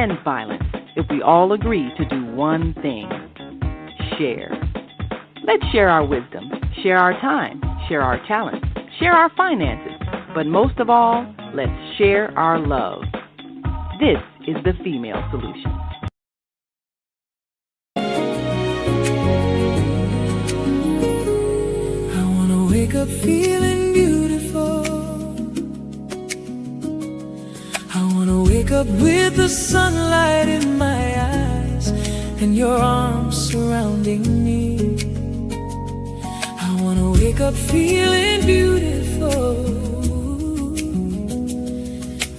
end violence if we all agree to do one thing: share. Let's share our wisdom, share our time, share our talents, share our finances, but most of all, let's share our love. This is the Female Solution. I want to wake up feeling beautiful. I want to wake up with the sunlight in my eyes and your arms surrounding me. I want to wake up feeling beautiful.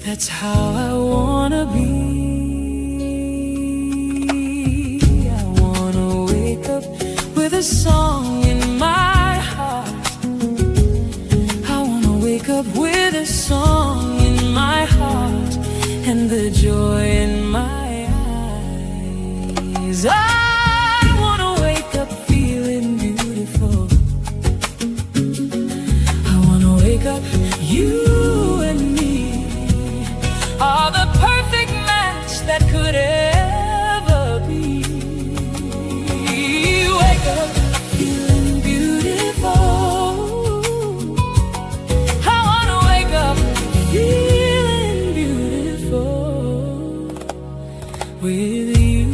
That's how I want to be. I want to wake up with a song in my heart. I want to wake up with a song in my heart and the joy in my eyes. I want to wake up feeling beautiful. I want to wake up, you and me are the perfect match that could ever be. Wake up feeling beautiful. I want to wake up feeling beautiful with you.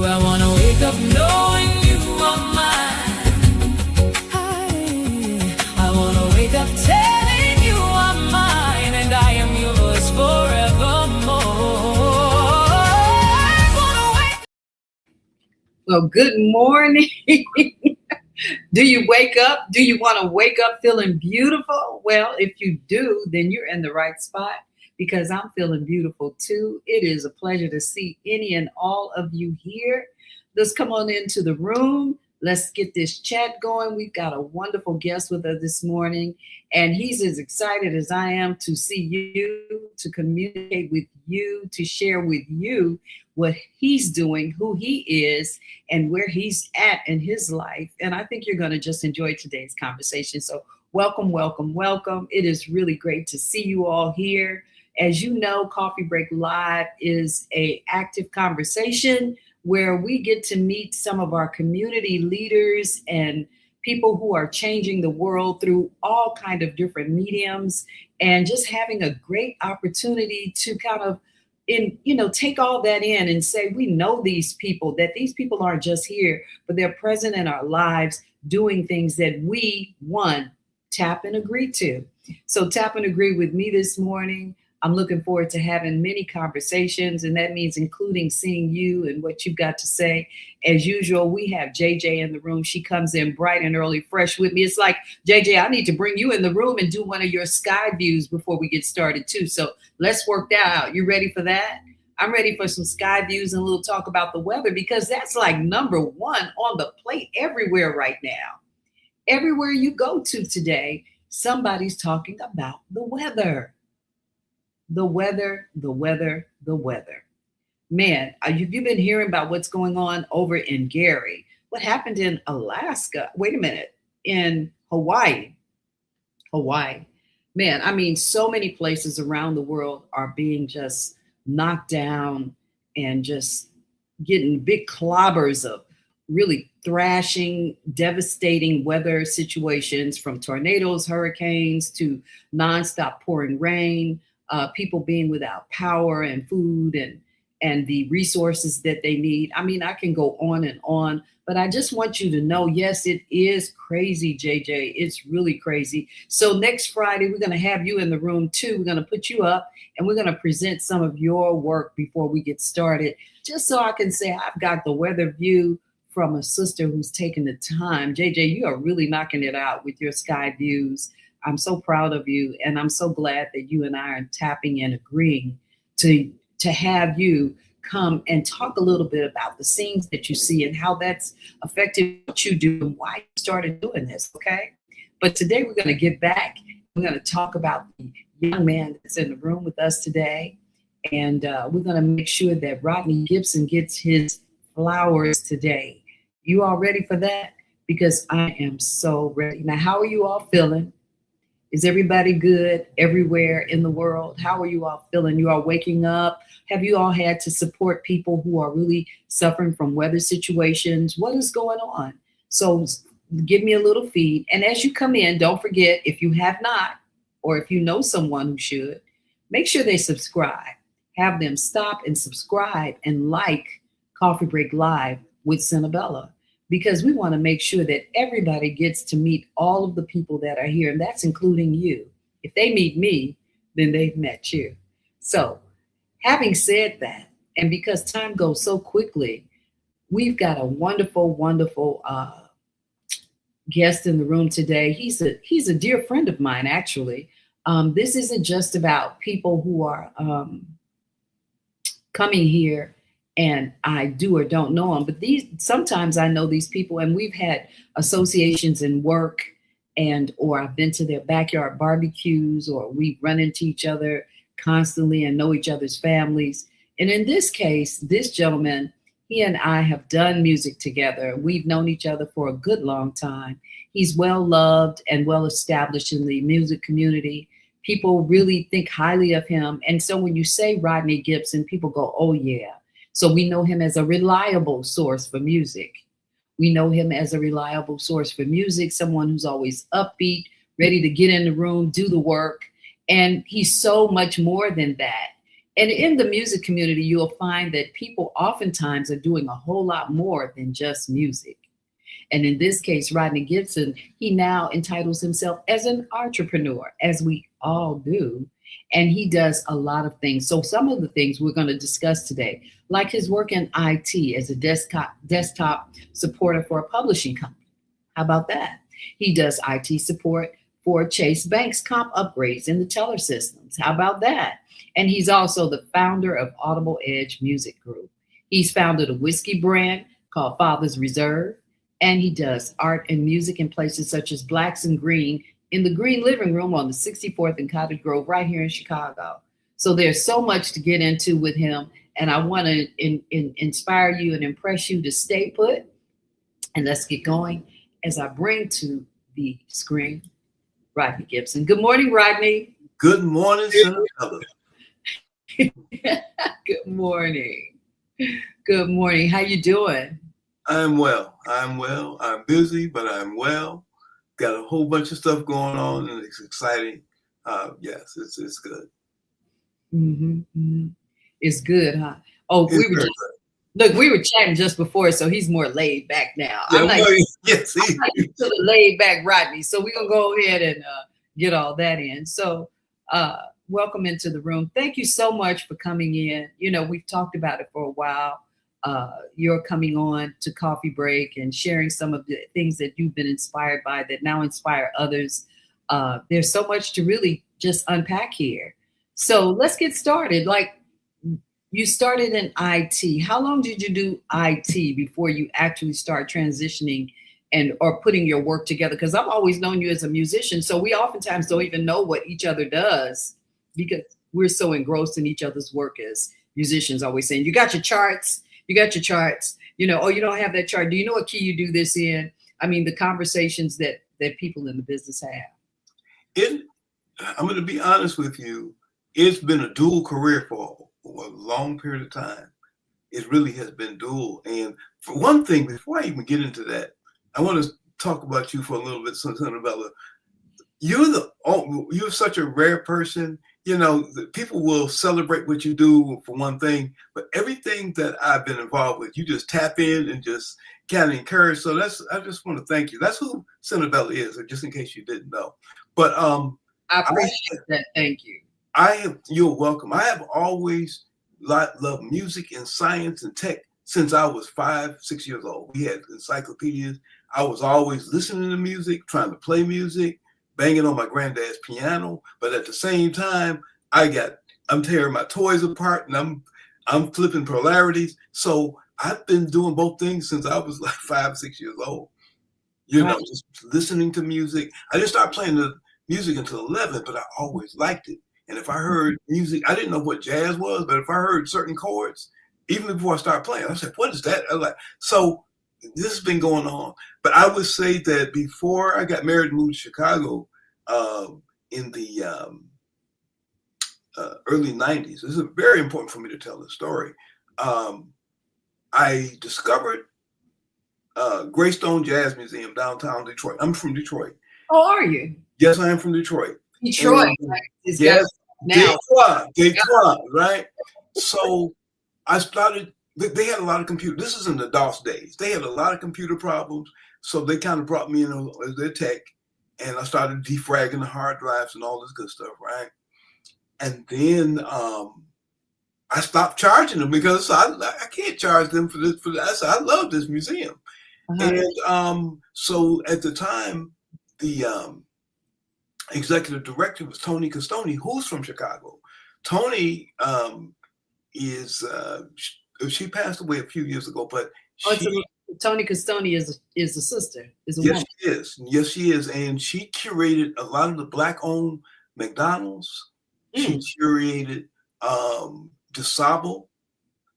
I want to wake up knowing you are mine. I want to wake up telling you I'm mine and I am yours forevermore. I want to wake. Well, good morning. Do you wake up? Do you want to wake up feeling beautiful? Well, if you do, then you're in the right spot because I'm feeling beautiful too. It is a pleasure to see any and all of you here. Let's come on into the room. Let's get this chat going. We've got a wonderful guest with us this morning, and he's as excited as I am to see you, to communicate with you, to share with you what he's doing, who he is, and where he's at in his life. And I think you're going to just enjoy today's conversation. So welcome, welcome, welcome. It is really great to see you all here. As you know, Coffee Break Live is an active conversation where we get to meet some of our community leaders and people who are changing the world through all kind of different mediums, and just having a great opportunity to kind of take all that in and say, we know these people, that these people aren't just here, but they're present in our lives doing things that we, tap and agree to. So tap and agree with me this morning. I'm looking forward to having many conversations, and that means including seeing you and what you've got to say. As usual, we have JJ in the room. She comes in bright and early, fresh with me. It's like, JJ, I need to bring you in the room and do one of your sky views before we get started too. So let's work that out. You ready for that? I'm ready for some sky views and a little talk about the weather, because that's like number one on the plate everywhere right now. Everywhere you go to today, somebody's talking about the weather. The weather, the weather, the weather. Man, have you been hearing about what's going on over in Gary? What happened in Alaska? Wait a minute, in Hawaii. Man, I mean, so many places around the world are being just knocked down and just getting big clobbers of really thrashing, devastating weather situations, from tornadoes, hurricanes, to nonstop pouring rain. People being without power and food and the resources that they need. I mean, I can go on and on, but I just want you to know, yes, it is crazy, JJ. It's really crazy. So next Friday, we're going to have you in the room too. We're going to put you up and we're going to present some of your work before we get started, just so I can say I've got the weather view from a sister who's taken the time. JJ, you are really knocking it out with your sky views. I'm so proud of you, and I'm so glad that you and I are tapping and agreeing to have you come and talk a little bit about the scenes that you see and how that's affected what you do and why you started doing this, okay? But today we're going to get back. We're going to talk about the young man that's in the room with us today, and we're going to make sure that Rodney Gibson gets his flowers today. You all ready for that? Because I am so ready. Now, how are you all feeling? Is everybody good everywhere in the world? How are you all feeling? You are waking up? Have you all had to support people who are really suffering from weather situations? What is going on? So give me a little feed. And as you come in, don't forget, if you have not, or if you know someone who should, make sure they subscribe. Have them stop and subscribe and like Coffee Break Live with Senabella, because we want to make sure that everybody gets to meet all of the people that are here, and that's including you. If they meet me, then they've met you. So, having said that, and because time goes so quickly, we've got a wonderful, wonderful guest in the room today. He's a dear friend of mine, actually. This isn't just about people who are coming here and I do or don't know them, but sometimes I know these people, and we've had associations in work, or I've been to their backyard barbecues, or we run into each other constantly and know each other's families. And in this case, this gentleman, he and I have done music together. We've known each other for a good long time. He's well loved and well established in the music community. People really think highly of him. And so when you say Rodney Gibson, people go, oh yeah. So we know him as a reliable source for music. We know him as a reliable source for music, someone who's always upbeat, ready to get in the room, do the work. And he's so much more than that. And in the music community, you'll find that people oftentimes are doing a whole lot more than just music. And in this case, Rodney Gibson, he now entitles himself as an entrepreneur, as we all do. And he does a lot of things. So some of the things we're going to discuss today, like his work in IT as a desktop supporter for a publishing company. How about that? He does IT support for Chase Bank's comp upgrades in the teller systems. How about that? And he's also the founder of Audible Edge Music Group. He's founded a whiskey brand called Father's Reserve, and he does art and music in places such as Blacks and Green in the Green Living Room on the 64th and Cottage Grove right here in Chicago. So there's so much to get into with him, and I want to inspire you and impress you to stay put, and let's get going as I bring to the screen Rodney Gibson. Good morning, Rodney. Good morning, Senabella. Good morning. Good morning. How you doing? I'm well. I'm busy, but I'm well. Got a whole bunch of stuff going on, and it's exciting. Yes, it's good. Mm-hmm, mm-hmm. It's good, huh? Oh, we were chatting just before, so he's more laid back now. Yeah, I'm like yes, to the laid back Rodney. So we're gonna go ahead and get all that in. So welcome into the room. Thank you so much for coming in. You know, we've talked about it for a while. You're coming on to Coffee Break and sharing some of the things that you've been inspired by that now inspire others. There's so much to really just unpack here. So let's get started. Like, you started in IT. How long did you do IT before you actually start transitioning or putting your work together? Because I've always known you as a musician, so we oftentimes don't even know what each other does because we're so engrossed in each other's work as musicians, always saying, you got your charts, you know, oh, you don't have that chart. Do you know what key you do this in? I mean, the conversations that people in the business have. I'm going to be honest with you. It's been a dual career for a long period of time. It really has been dual. And for one thing, before I even get into that, I want to talk about you for a little bit, Senabella. You're such a rare person. You know, people will celebrate what you do for one thing, but everything that I've been involved with, you just tap in and just kind of encourage. So I just want to thank you. That's who Senabella is, just in case you didn't know. But I appreciate that. Thank you. You're welcome. I have always loved music and science and tech since I was 5-6 years old. We had encyclopedias. I was always listening to music, trying to play music, banging on my granddad's piano. But at the same time, I'm tearing my toys apart and I'm flipping polarities. So I've been doing both things since I was like 5-6 years old. You know, just listening to music. I didn't start playing the music until 11, but I always liked it. And if I heard music, I didn't know what jazz was, but if I heard certain chords, even before I started playing, I said, what is that? I was like, so this has been going on. But I would say that before I got married and moved to Chicago, in the early 90s. This is very important for me to tell this story. I discovered Greystone Jazz Museum downtown Detroit. I'm from Detroit. Oh, are you? Yes, I am from Detroit. Detroit. Yes, now. Detroit, right? So I started, they had a lot of computer. This is in the DOS days. They had a lot of computer problems. So they kind of brought me in as their tech. And I started defragging the hard drives and all this good stuff, right? And then I stopped charging them because I can't charge them for this. I said, I love this museum. And so at the time, the executive director was Tony Costoni, who's from Chicago. Tony is she passed away a few years ago, but Tony Costoni is a sister. Is a yes, woman. she is. Yes, she is, and she curated a lot of the Black-owned McDonald's. She curated DeSable,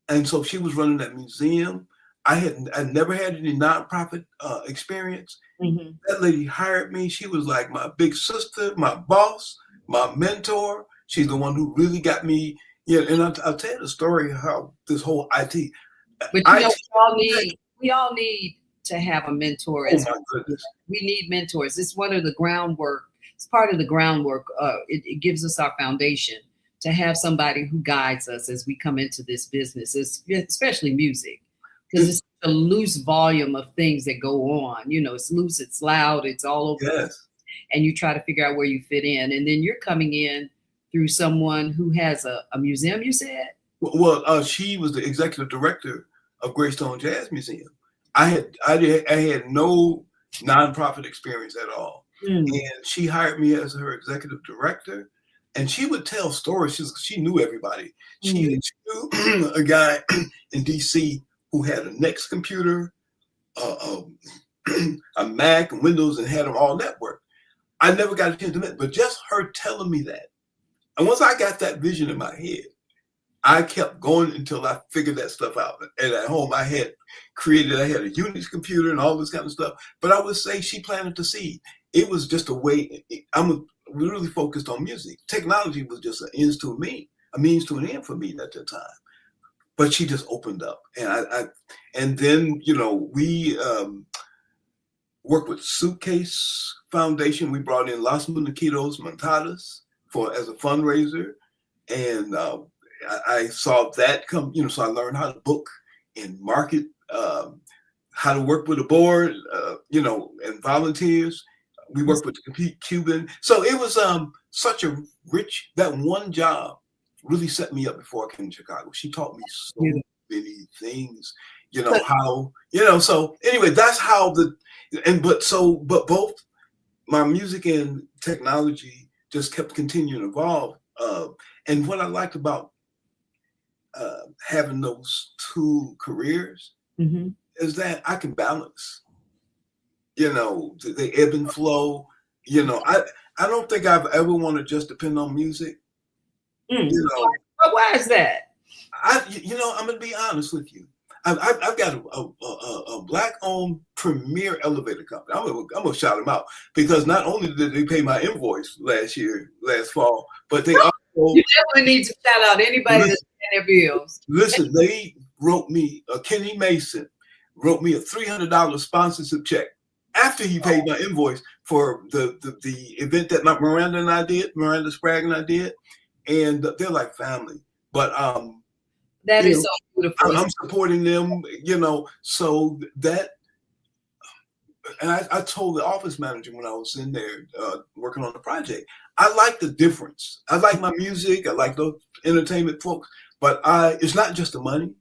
and so she was running that museum. I never had any nonprofit experience. That lady hired me. She was like my big sister, my boss, my mentor. She's the one who really got me. Yeah, and I'll tell you the story of how this whole IT. But we all need to have a mentor. Oh my goodness. We need mentors. It's one of the groundwork. It's part of the groundwork. It gives us our foundation to have somebody who guides us as we come into this business, especially music. Because it's a loose volume of things that go on. You know, it's loose, it's loud, it's all over. Yes. And you try to figure out where you fit in. And then you're coming in through someone who has a museum, you said? Well, she was the executive director of Greystone Jazz Museum. I had no nonprofit experience at all. And she hired me as her executive director. And she would tell stories. She knew everybody. She knew a guy in DC who had a Next computer, a Mac and Windows, and had them all networked. I never got a chance to meet, but just her telling me that. And once I got that vision in my head, I kept going until I figured that stuff out. And at home, I had a Unix computer and all this kind of stuff. But I would say she planted the seed. It was just a way. I'm really focused on music. Technology was just a means to an end for me at that time. But she just opened up, and then we worked with Suitcase Foundation. We brought in Los Muñequitos Montadas as a fundraiser, and I saw that come. So I learned how to book and market, how to work with a board, and volunteers. We worked with the Cuban, so it was such a rich. That one job really set me up before I came to Chicago. She taught me so many things, so anyway, that's how but both my music and technology just kept continuing to evolve. And what I liked about having those two careers is that I can balance, the ebb and flow. I don't think I've ever want to just depend on music. Why is that? I'm gonna be honest with you. I've got a Black-owned premier elevator company. I'm gonna shout them out because not only did they pay my invoice last fall, but they also you definitely need to shout out anybody that's paying their bills. Listen, they wrote me Kenny Mason wrote me a $300 sponsorship check after he paid my invoice for the event that Miranda Sprague and I did. And they're like family, but that is so beautiful. I'm supporting them, so that. And I told the office manager when I was in there working on the project, I like the difference. I like my music, I like the entertainment folks, but it's not just the money,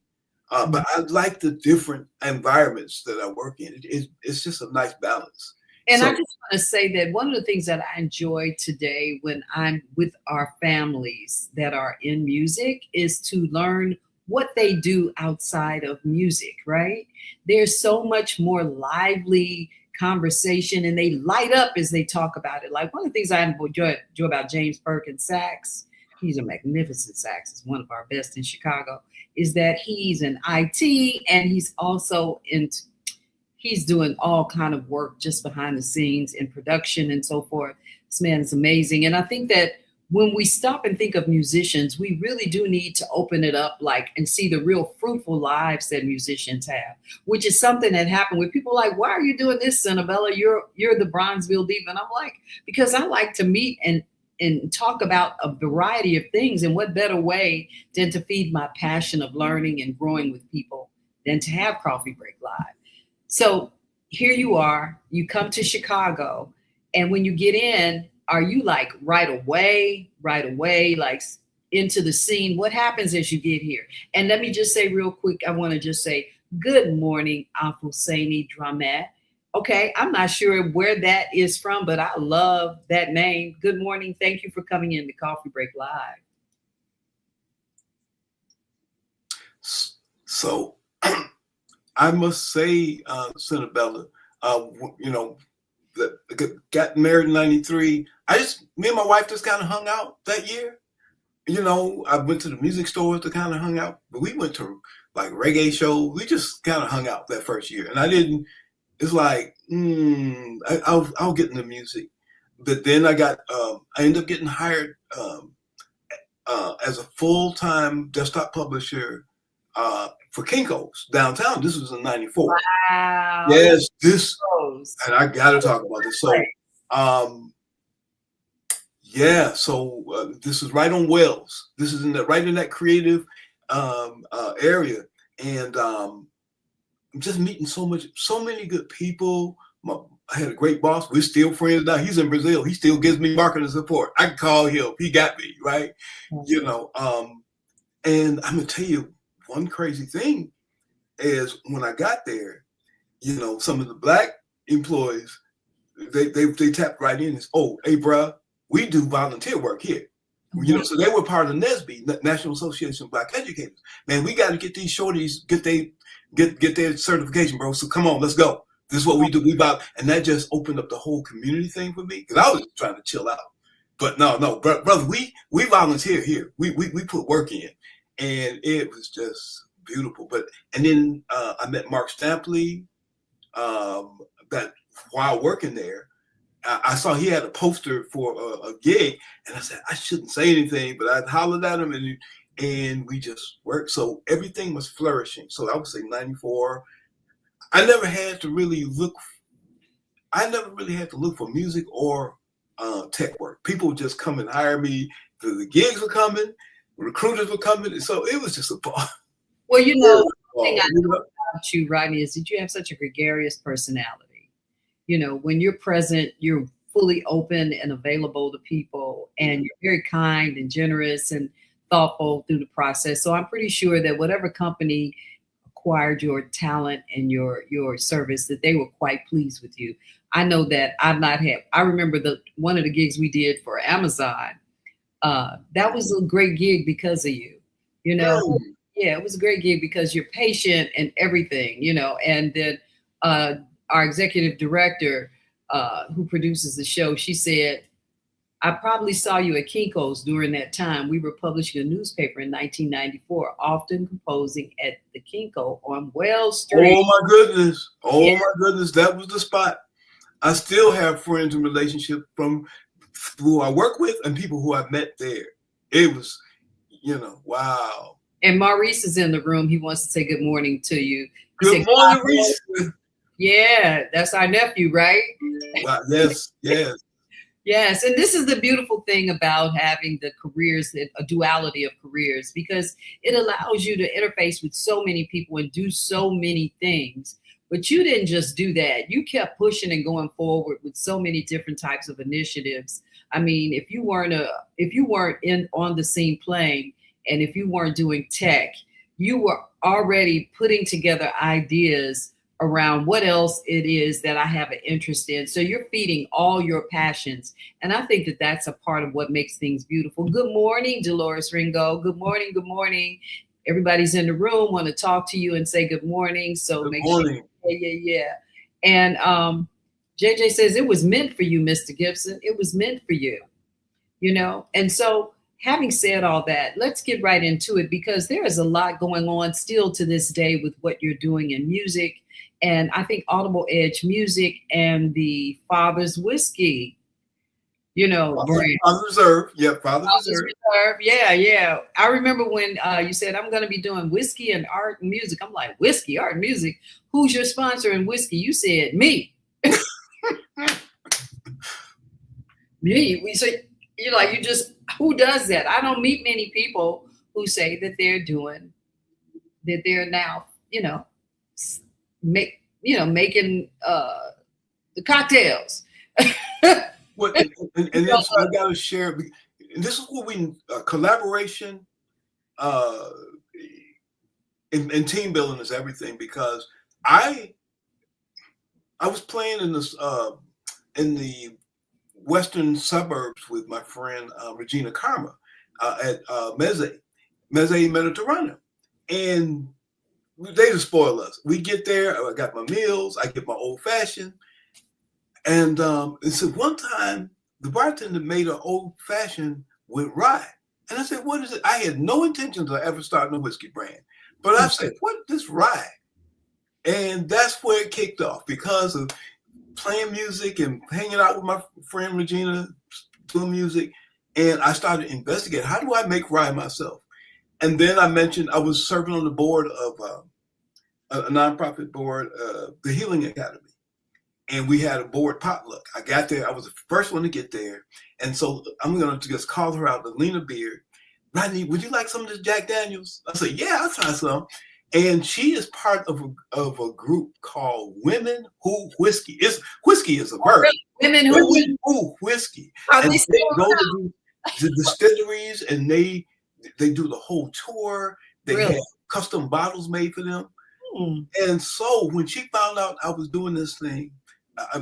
but I like the different environments that I work in. It's just a nice balance. And I just want to say that one of the things that I enjoy today when I'm with our families that are in music is to learn what they do outside of music, right? There's so much more lively conversation and they light up as they talk about it. Like one of the things I enjoy about James Perkins sax, he's a magnificent saxist, one of our best in Chicago, is that he's in IT and he's also he's doing all kind of work just behind the scenes in production and so forth. This man is amazing. And I think that when we stop and think of musicians, we really do need to open it up, like, and see the real fruitful lives that musicians have, which is something that happened with people like, why are you doing this, Senabella? You're the Bronzeville diva. And I'm like, because I like to meet and talk about a variety of things. And what better way than to feed my passion of learning and growing with people than to have Coffee Break Live. So here you are, you come to Chicago, and when you get in, are you like right away, like into the scene? What happens as you get here? And let me just say real quick, I want to just say, good morning, Afuseni Dramet. Okay, I'm not sure where that is from, but I love that name. Good morning. Thank you for coming in to Coffee Break Live. So I must say, Senabella, got married in 93. Me and my wife just kind of hung out that year. I went to the music stores to kind of hung out, but we went to like reggae shows. We just kind of hung out that first year. And it's like, I'll get into music. But then I ended up getting hired as a full-time desktop publisher for Kinko's downtown. This was in 94. Wow. Yes, and I got to talk about this. So, this is right on Wells. This is right in that creative area. And I'm just meeting so many good people. I had a great boss. We're still friends now. He's in Brazil. He still gives me marketing support. I can call him. He got me, right? Mm-hmm. And I'm going to tell you one crazy thing is when I got there, some of the Black employees, they tapped right in and said, oh, hey, bruh, we do volunteer work here. Mm-hmm. So they were part of NSBE, National Association of Black Educators. Man, we got to get these shorties, get their certification, bro. So come on, let's go. This is what we do. And that just opened up the whole community thing for me, because I was trying to chill out. But no, brother, we volunteer here. We put work in, and it was just beautiful. And then I met Mark Stampley. That while working there, I saw he had a poster for a gig, and I said I shouldn't say anything, but I hollered at him, and we just worked. So everything was flourishing. So I would say 94. I never had to really look for music or tech work. People would just come and hire me. The gigs were coming, recruiters were coming, so it was just a ball. Well, the thing I know about you, Rodney, is that you have such a gregarious personality. When you're present, you're fully open and available to people, and you're very kind and generous and thoughtful through the process. So I'm pretty sure that whatever company acquired your talent and your service, that they were quite pleased with you. I know that I remember one of the gigs we did for Amazon. That was a great gig because of you, Yeah, it was a great gig because you're patient and everything, and then our executive director who produces the show, she said, I probably saw you at Kinko's during that time. We were publishing a newspaper in 1994, often composing at the Kinko on Wells Street. Oh my goodness. My goodness. That was the spot. I still have friends and relationships from who I work with and people who I met there. It was, wow. And Maurice is in the room. He wants to say good morning to you. Good morning, Maurice. Yeah, that's our nephew, right? Wow. Yes. Yes, and this is the beautiful thing about having the careers, a duality of careers, because it allows you to interface with so many people and do so many things. But you didn't just do that. You kept pushing and going forward with so many different types of initiatives. I mean, if you weren't on the scene playing, and if you weren't doing tech, you were already putting together ideas around what else it is that I have an interest in. So you're feeding all your passions. And I think that that's a part of what makes things beautiful. Good morning, Dolores Ringo. Good morning. Good morning. Everybody's in the room, want to talk to you and say good morning. So good make morning. Sure. Yeah. And JJ says it was meant for you, Mr. Gibson. It was meant for you, And so having said all that, let's get right into it, because there is a lot going on still to this day with what you're doing in music. And I think Audible Edge Music and the Father's Whiskey brand. Father's Reserve. Yeah, Father's Father's Reserve. Reserve. Yeah, yeah. I remember when you said, I'm going to be doing whiskey and art and music. I'm like, whiskey, art, and music. Who's your sponsor in whiskey? You said me. Me. We say, who does that? I don't meet many people who say that they're now, making the cocktails. Well, and then I got to share. And this is what we collaboration and team building is everything, because I was playing in the western suburbs with my friend Regina Karma at Meze Mediterranean, and they just spoil us. We get there, I got my meals, I get my old fashioned, and so one time the bartender made an old fashioned with rye, and I said, "What is it?" I had no intentions of ever starting a whiskey brand, but I said, "What is this rye?" And that's where it kicked off, because of playing music and hanging out with my friend Regina, doing music. And I started investigating, how do I make rye myself? And then I mentioned I was serving on the board of a nonprofit board, the Healing Academy. And we had a board potluck. I got there, I was the first one to get there. And so I'm going to just call her out, Lena Beard. Rodney, would you like some of this Jack Daniels? I said, yeah, I'll try some. And she is part of a group called Women Who Whiskey. Whiskey is a verb. Women Who Whiskey. And they go to the distilleries and they do the whole tour. They have custom bottles made for them. And so when she found out I was doing this thing,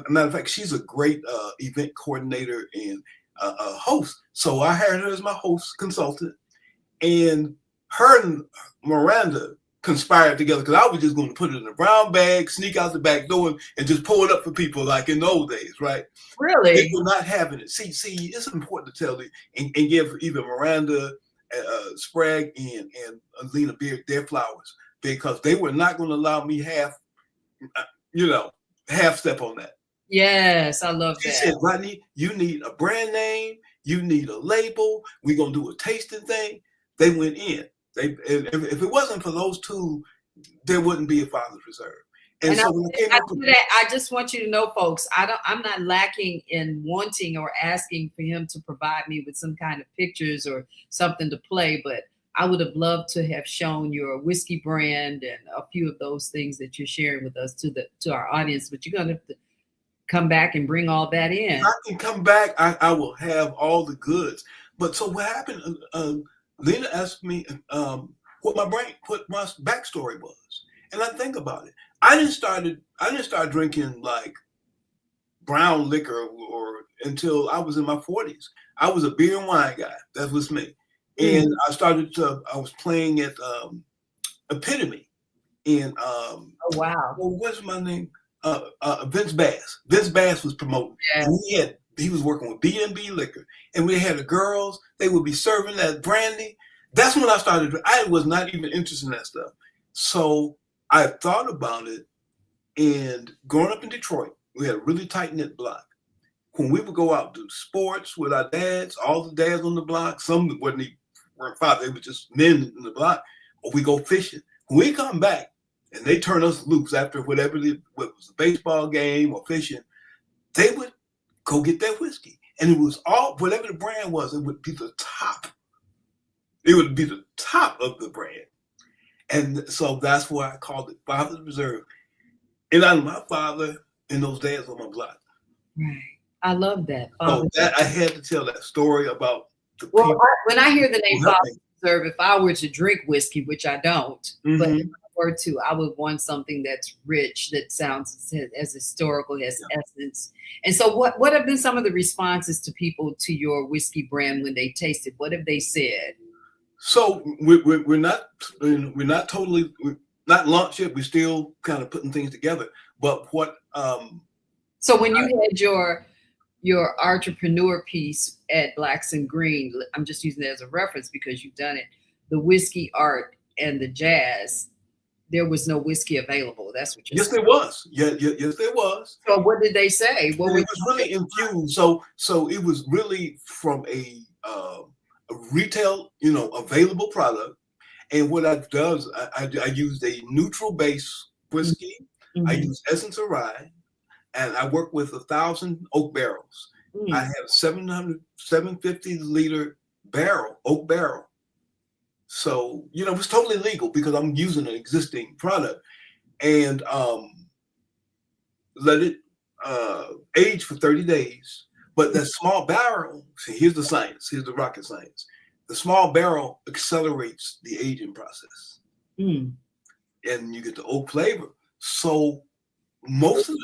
matter of fact, she's a great event coordinator and a host. So I hired her as my host consultant, and her and Miranda conspired together, because I was just going to put it in a brown bag, sneak out the back door, and just pull it up for people like in those days, right? Really? They were not having it. See, it's important to tell you and give even Miranda, Sprague, and Lena Beard their flowers, because they were not going to allow me half step on that. Yes, I love that. She said, Rodney, you need a brand name, you need a label, we're going to do a tasting thing. They went in. If it wasn't for those two, there wouldn't be a Father's Reserve. And so when I just want you to know, folks, I'm not lacking in wanting or asking for him to provide me with some kind of pictures or something to play, but I would have loved to have shown your whiskey brand and a few of those things that you're sharing with us to our audience. But you're gonna have to come back and bring all that in. If I can come back, I will have all the goods. But so what happened? Lena asked me what my backstory was, and I think about it. I didn't start drinking like brown liquor or until I was in my 40s. I was a beer and wine guy. That was me. And I was playing at Epitome in oh wow. Well, what's my name? Vince Bass. Vince Bass was promoting. Yeah. And he was working with B&B Liquor, and we had the girls. They would be serving that brandy. That's when I started. I was not even interested in that stuff. So I thought about it, and growing up in Detroit, we had a really tight-knit block. When we would go out to sports with our dads, all the dads on the block, some weren't fathers, they were just men in the block, or we go fishing. When we come back and they turn us loose after whatever it was, a baseball game or fishing, they would go get that whiskey. And it was all, whatever the brand was, it would be the top. It would be the top of the brand. And so that's why I called it Father's Reserve. And I'm my father and those dads on my block. Right. I love that. So I had to tell that story about the well, people. When I hear the name Father's Reserve, if I were to drink whiskey, which I don't, but if I were to, I would want something that's rich, that sounds as historical, has essence. And so what have been some of the responses to people to your whiskey brand when they taste it? What have they said? So we're not launched yet. We're still kind of putting things together. But what? So when you had your entrepreneur piece at Blacks and Green, I'm just using it as a reference because you've done it. The whiskey art and the jazz. there was no whiskey available. That's what you're Yes, saying. there was. Yes, there was. So what did they say? What And were it was really infused. So it was really from a retail, available product. And what I does, I used a neutral base whiskey. I Mhm. use essence of rye, and I work with 1,000 oak barrels. I have 750 liter oak barrel. So, it's totally legal because I'm using an existing product, and let it age for 30 days. But that small barrel, see, here's the science, here's the rocket science. The small barrel accelerates the aging process, Mm. and you get the oak flavor. So most of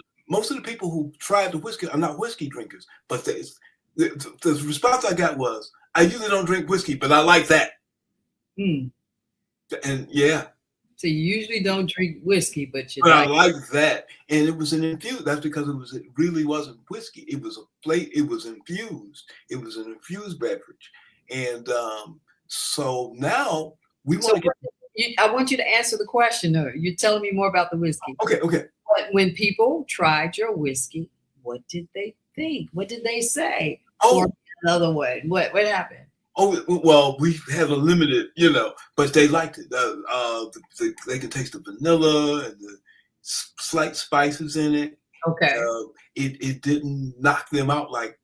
the people who tried the whiskey are not whiskey drinkers, but the response I got was, I usually don't drink whiskey, but I like that. Mm. And yeah. So you usually don't drink whiskey, but you But I like like that. And it was an infused. That's because it really wasn't whiskey. It was it was infused. It was an infused beverage. And so now we want to get. I want you to answer the question. Though. You're telling me more about the whiskey. Okay. But when people tried your whiskey, what did they think? What did they say? Oh, or another way. What happened? Oh, well, we have a limited, but they liked it. They can taste the vanilla and the slight spices in it. Okay. It didn't knock them out like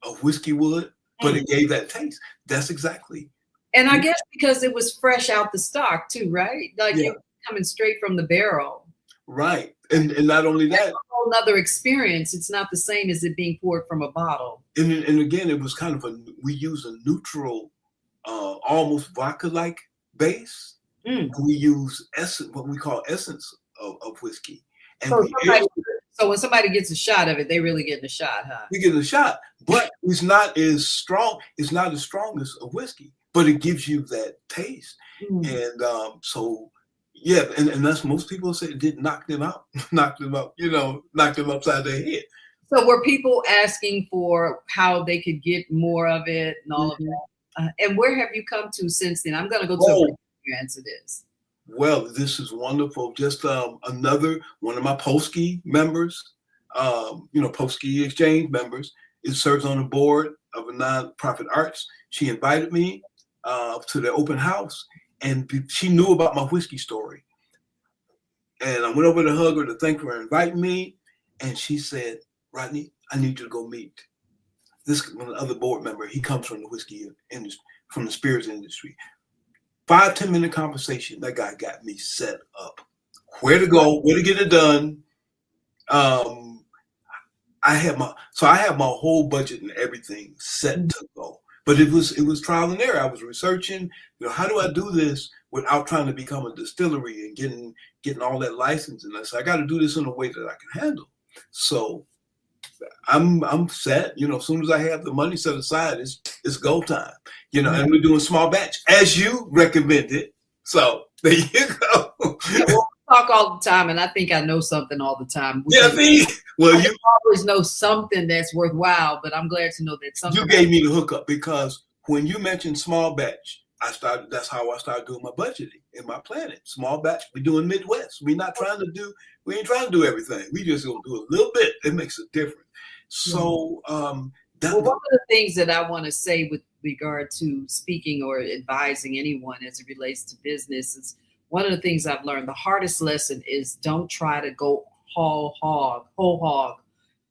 a whiskey would, but it gave that taste. That's exactly. And I guess because it was fresh out the stock too, right? Like it was coming straight from the barrel. Right. And not only that. That's a whole other experience. It's not the same as it being poured from a bottle. And again, it was kind of we use a neutral, almost vodka-like base. We use what we call essence of whiskey. And so when somebody gets a shot of it, they really getting a shot, huh? We get a shot, but it's not as strong. It's not as strong as a whiskey, but it gives you that taste. And so, yeah, and that's most people say it did knock them out, knock them upside their head. So were people asking for how they could get more of it and all of that? And where have you come to since then? I'm going to go to you answer this. Well, this is wonderful. Just another one of my Polsky members, Polsky Exchange members, serves on the board of a nonprofit arts. She invited me to the open house, and she knew about my whiskey story. And I went over to hug her to thank her for inviting me, and she said, "Rodney, I need you to go meet this other board member. He comes from the whiskey industry, from the spirits industry." 5-10 minute conversation. That guy got me set up. Where to go? Where to get it done? I have my whole budget and everything set to go. But it was trial and error. I was researching. How do I do this without trying to become a distillery and getting all that license? And I said, I got to do this in a way that I can handle. So I'm set. As soon as I have the money set aside, it's go time. And we're doing small batch as you recommended. So there you go. Yeah, well, we talk all the time, and I think I know something all the time. You always know something that's worthwhile, but I'm glad to know that something. You gave me the hookup because when you mentioned small batch, that's how I started doing my budgeting and my planning. Small batch, we're doing Midwest. We ain't trying to do everything. We just gonna do a little bit. It makes a difference. So one of the things that I want to say with regard to speaking or advising anyone as it relates to business is one of the things I've learned. The hardest lesson is don't try to go whole hog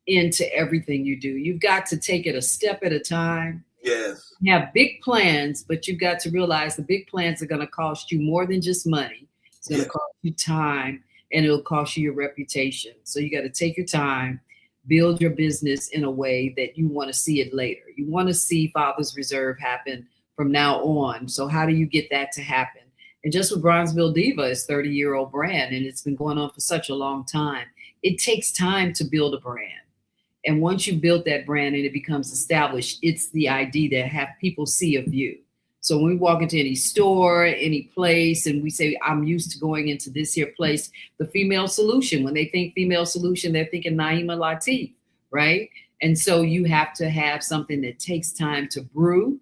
into everything you do. You've got to take it a step at a time. Yes. You have big plans, but you've got to realize the big plans are going to cost you more than just money. It's going to cost you time, and it'll cost you your reputation. So you got to take your time, build your business in a way that you want to see it later. You want to see Father's Reserve happen from now on. So how do you get that to happen? And just with Bronzeville Diva, it's a 30-year-old brand, and it's been going on for such a long time. It takes time to build a brand. And once you build that brand and it becomes established, it's the ID that have people see of you. So when we walk into any store, any place, and we say, I'm used to going into this here place, the female solution, when they think female solution, they're thinking Naima Latif, right? And so you have to have something that takes time to brew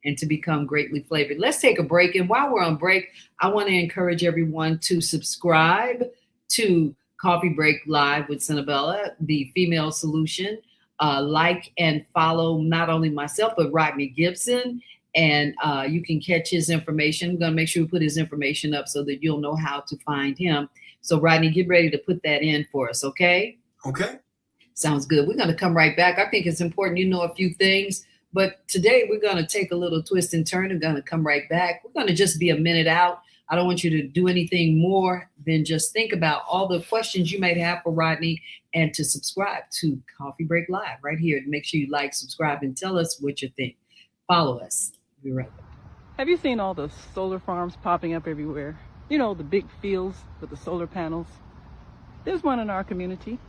and to become greatly flavored. Let's take a break. And while we're on break, I want to encourage everyone to subscribe to Coffee Break Live with Senabella, the female solution. Like and follow not only myself, but Rodney Gibson. And you can catch his information. I'm going to make sure we put his information up so that you'll know how to find him. So, Rodney, get ready to put that in for us, okay? Okay. Sounds good. We're going to come right back. I think it's important you know a few things. But today we're going to take a little twist and turn. We're going to come right back. We're going to just be a minute out. I don't want you to do anything more than just think about all the questions you might have for Rodney and to subscribe to Coffee Break Live right here. Make sure you like, subscribe, and tell us what you think. Follow us. Be right back. Have you seen all the solar farms popping up everywhere? You know, the big fields with the solar panels. There's one in our community.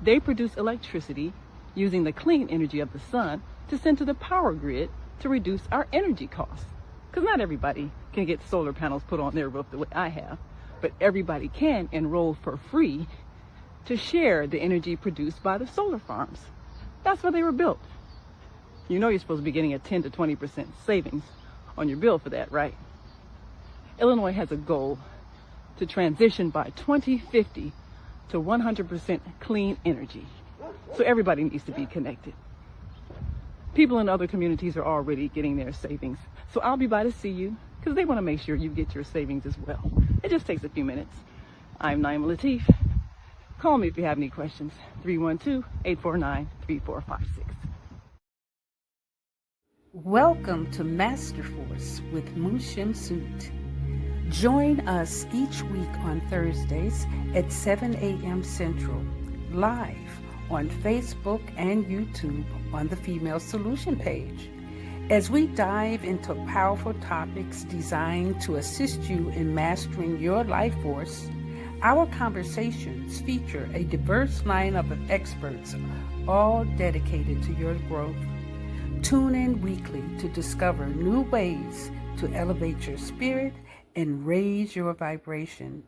They produce electricity using the clean energy of the sun to send to the power grid to reduce our energy costs. Because not everybody can get solar panels put on their roof the way I have, but everybody can enroll for free to share the energy produced by the solar farms. That's why they were built. You know you're supposed to be getting a 10 to 20% savings on your bill for that, right? Illinois has a goal to transition by 2050 to 100% clean energy. So everybody needs to be connected. People in other communities are already getting their savings. So I'll be by to see you because they want to make sure you get your savings as well. It just takes a few minutes. I'm Naima Latif. Call me if you have any questions. 312-849-3456. Welcome to Masterforce with Mushim Suit. Join us each week on Thursdays at 7 a.m. Central, live on Facebook and YouTube on the Female Solution page, as we dive into powerful topics designed to assist you in mastering your life force. Our conversations feature a diverse lineup of experts, all dedicated to your growth. Tune in weekly to discover new ways to elevate your spirit and raise your vibration.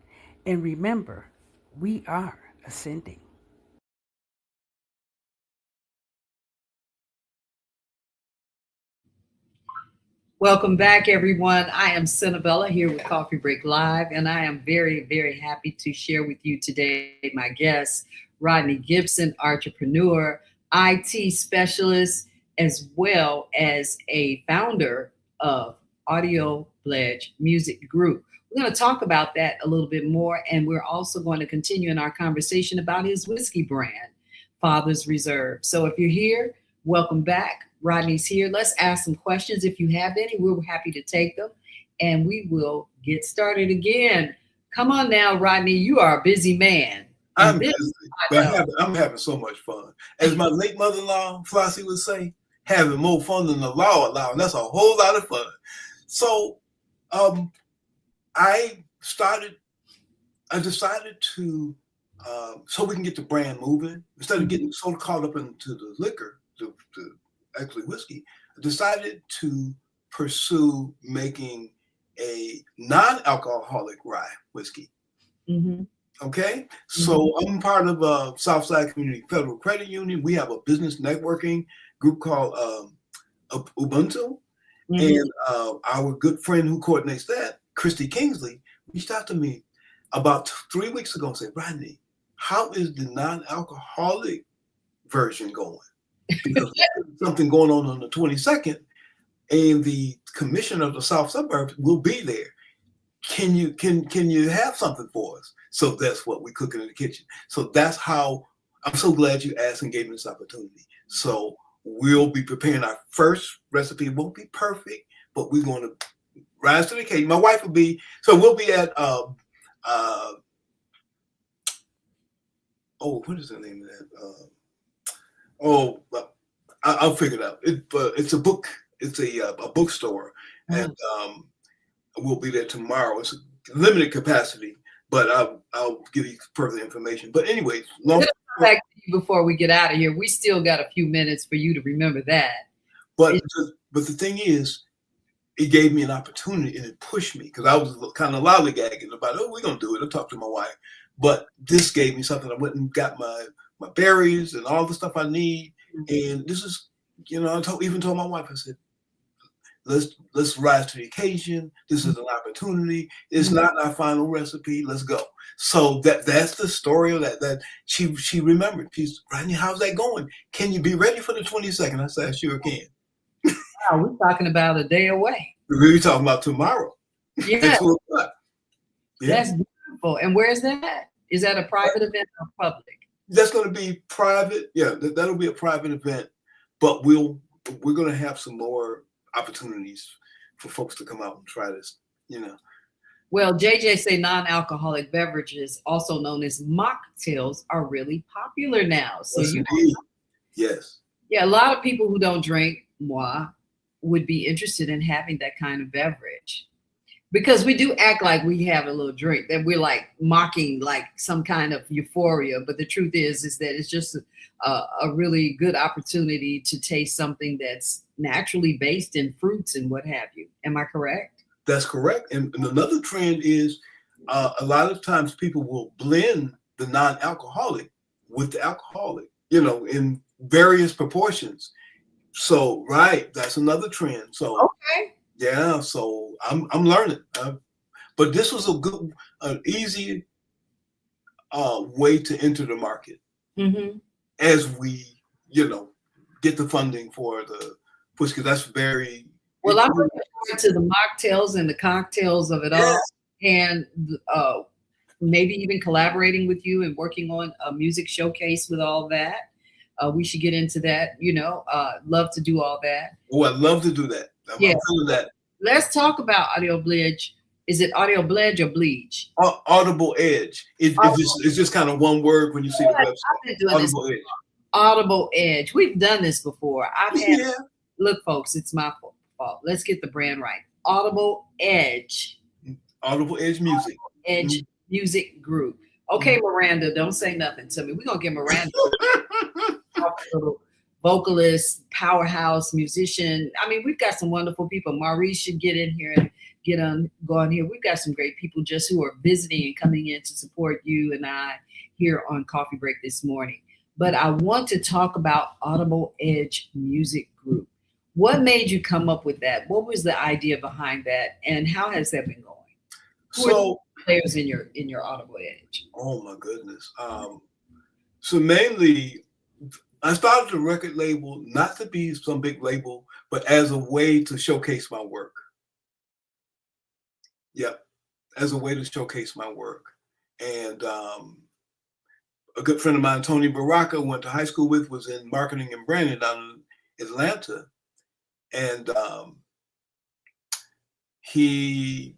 And remember, we are ascending. Welcome back, everyone. I am Senabella here with Coffee Break Live, and I am very, very happy to share with you today my guest, Rodney Gibson, entrepreneur, IT specialist, as well as a founder of Audible Edge Music Group. We're going to talk about that a little bit more, and we're also going to continue in our conversation about his whiskey brand, Father's Reserve. So if you're here, welcome back. Rodney's here. Let's ask some questions. If you have any, we're happy to take them, and we will get started again. Come on now, Rodney. You are a busy man. I'm busy, but I'm having so much fun. As my late mother-in-law, Flossie, would say, having more fun than the law allowed. That's a whole lot of fun. So I decided to, so we can get the brand moving, instead of getting so caught up into the liquor, the actually whiskey, I decided to pursue making a non-alcoholic rye whiskey. Mm-hmm. Okay, so I'm part of Southside Community Federal Credit Union. We have a business networking group called Ubuntu, and our good friend who coordinates that, Christy Kingsley, reached out to me about 3 weeks ago and said, Rodney, how is the non-alcoholic version going? Because there's something going on the 22nd, and the commissioner of the South Suburbs will be there. Can you have something for us? So that's what we're cooking in the kitchen. So that's how I'm so glad you asked and gave me this opportunity. So we'll be preparing our first recipe. It won't be perfect, but we're going to rise to the occasion. My wife will be, so we'll be at what is the name of that? I'll figure it out. It's a book. It's a bookstore, and we'll be there tomorrow. It's a limited capacity, but I'll give you further information. But anyways, back to you before we get out of here. We still got a few minutes for you to remember that. But the thing is, it gave me an opportunity and it pushed me, because I was kind of lollygagging about, we're gonna do it. I'll talk to my wife. But this gave me something. I went and got my berries and all the stuff I need. And this is, I even told my wife, I said, let's rise to the occasion. This is an opportunity. It's not our final recipe. Let's go. So that's the story of that she remembered. She's, Rodney, how's that going? Can you be ready for the 22nd? I said, I sure can. Wow, we're talking about a day away. We're talking about tomorrow. Yeah, At 2 o'clock. Yeah. that's beautiful. And where's that? Is that a private event or public? That's going to be private. Yeah, that'll be a private event. But we're going to have some more opportunities for folks to come out and try this. Well, JJ say non-alcoholic beverages, also known as mocktails, are really popular now. So Yes, indeed. Yes. Yeah, a lot of people who don't drink would be interested in having that kind of beverage, because we do act like we have a little drink, that we're like mocking like some kind of euphoria. But the truth is that it's just a really good opportunity to taste something that's naturally based in fruits and what have you. Am I correct? That's correct. And another trend is a lot of times people will blend the non-alcoholic with the alcoholic, in various proportions. So, right, that's another trend. So, okay. Yeah, so I'm learning. But this was an easy way to enter the market as we, get the funding for the push, because that's very. Well, I'm looking forward to the mocktails and the cocktails of it all, and maybe even collaborating with you and working on a music showcase with all that. We should get into that, love to do all that. Oh, I'd love to do that. I'm feeling that. Let's talk about Audible Edge. Is it Audible Edge or Bleach? Audible Edge. It's just kind of one word when you see the website. I've been doing Audible Edge. Audible Edge. We've done this before. Look, folks, it's my fault. Let's get the brand right. Audible Edge. Audible Edge Music. Audible Edge Music Group. Okay, Miranda, don't say nothing to me. We're going to get Miranda. Vocalist, powerhouse, musician. I mean, we've got some wonderful people. Maurice should get in here and go on here. We've got some great people just who are visiting and coming in to support you and I here on Coffee Break this morning. But I want to talk about Audible Edge Music Group. What made you come up with that? What was the idea behind that, and how has that been going? Who are the players in your Audible Edge? Oh my goodness. So mainly, I started the record label not to be some big label, but as a way to showcase my work. Yep, as a way to showcase my work. And a good friend of mine, Tony Baraka, went to high school with, was in marketing and branding down in Atlanta. And he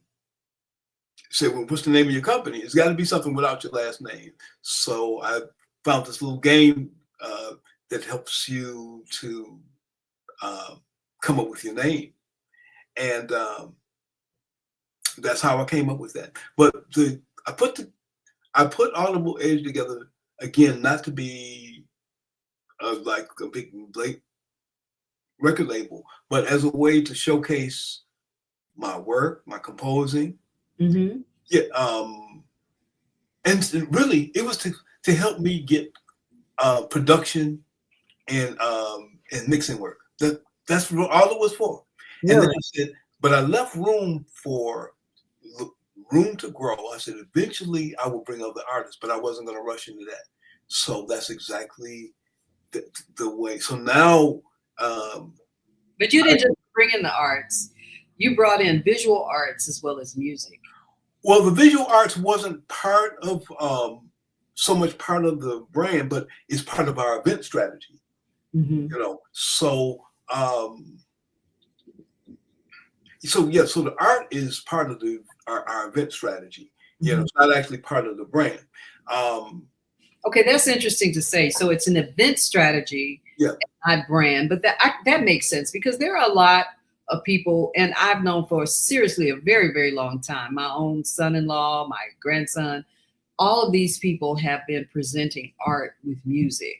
said, well, what's the name of your company? It's got to be something without your last name. So I found this little game that helps you to come up with your name. And that's how I came up with that. But I put Audible Edge together, again, not to be like a big record label, but as a way to showcase my work, my composing. Mm-hmm. Yeah. And really, it was to help me get production and mixing work. That's all it was for. Yeah. And then I said, but I left room to grow. I said, eventually I will bring other artists, but I wasn't going to rush into that. So that's exactly the way. So now. But you didn't just bring in the arts. You brought in visual arts as well as music. Well, the visual arts wasn't part of so much part of the brand, but it's part of our event strategy. Mm-hmm. So the art is part of our event strategy. Mm-hmm. It's not actually part of the brand. Okay, that's interesting to say. So it's an event strategy, not brand, but that makes sense, because there are a lot of people, and I've known for seriously a very, very long time, my own son-in-law, my grandson, all of these people have been presenting art with music,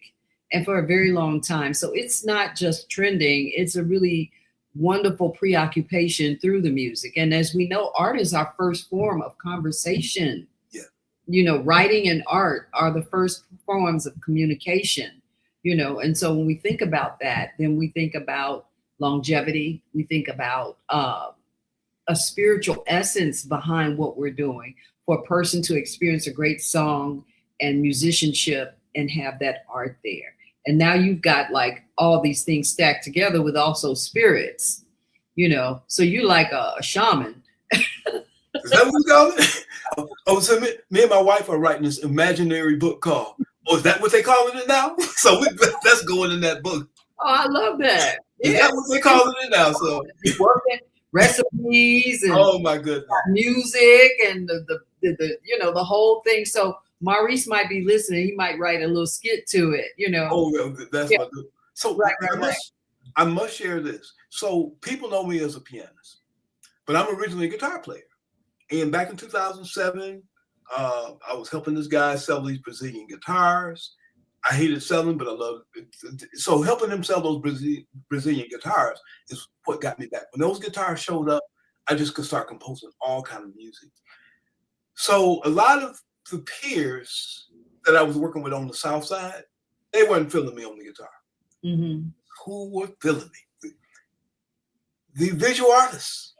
and for a very long time. So it's not just trending, it's a really wonderful preoccupation through the music. And as we know, art is our first form of conversation. Writing and art are the first forms of communication, and so when we think about that, then we think about longevity. We think about a spiritual essence behind what we're doing. For a person to experience a great song and musicianship and have that art there. And now you've got like all these things stacked together with also spirits, you know, so you like a shaman. Is that what we call it? Oh, so me and my wife are writing this imaginary book called, oh, is that what they calling it now? So that's going in that book. Oh, I love that. Is that what they calling it now? So working recipes and oh my goodness, music and the you know, the whole thing. So Maurice might be listening. He might write a little skit to it, you know. Oh, well, that's yeah. my good. So right. I must share this. So people know me as a pianist, but I'm originally a guitar player. And back in 2007, I was helping this guy sell these Brazilian guitars. I hated selling, but I loved it. So helping him sell those Brazilian guitars is what got me back. When those guitars showed up, I just could start composing all kinds of music. So a lot of the peers that I was working with on the South Side, they weren't feeling me on the guitar. Mm-hmm. Who were feeling me? The visual artists.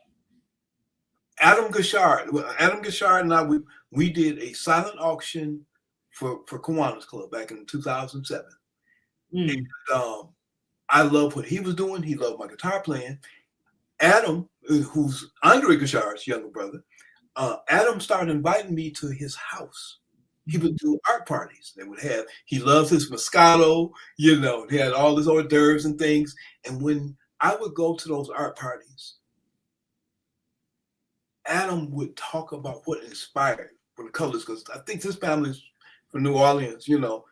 Adam Gashard and I, we did a silent auction for Kiwanis Club back in 2007. And I loved what he was doing. He loved my guitar playing. Adam, who's Andre Gashard's younger brother, Adam started inviting me to his house. He would do art parties. He loves his Moscato, you know, he had all his hors d'oeuvres and things. And when I would go to those art parties, Adam would talk about what inspired for the colors, because I think this family's from New Orleans, you know.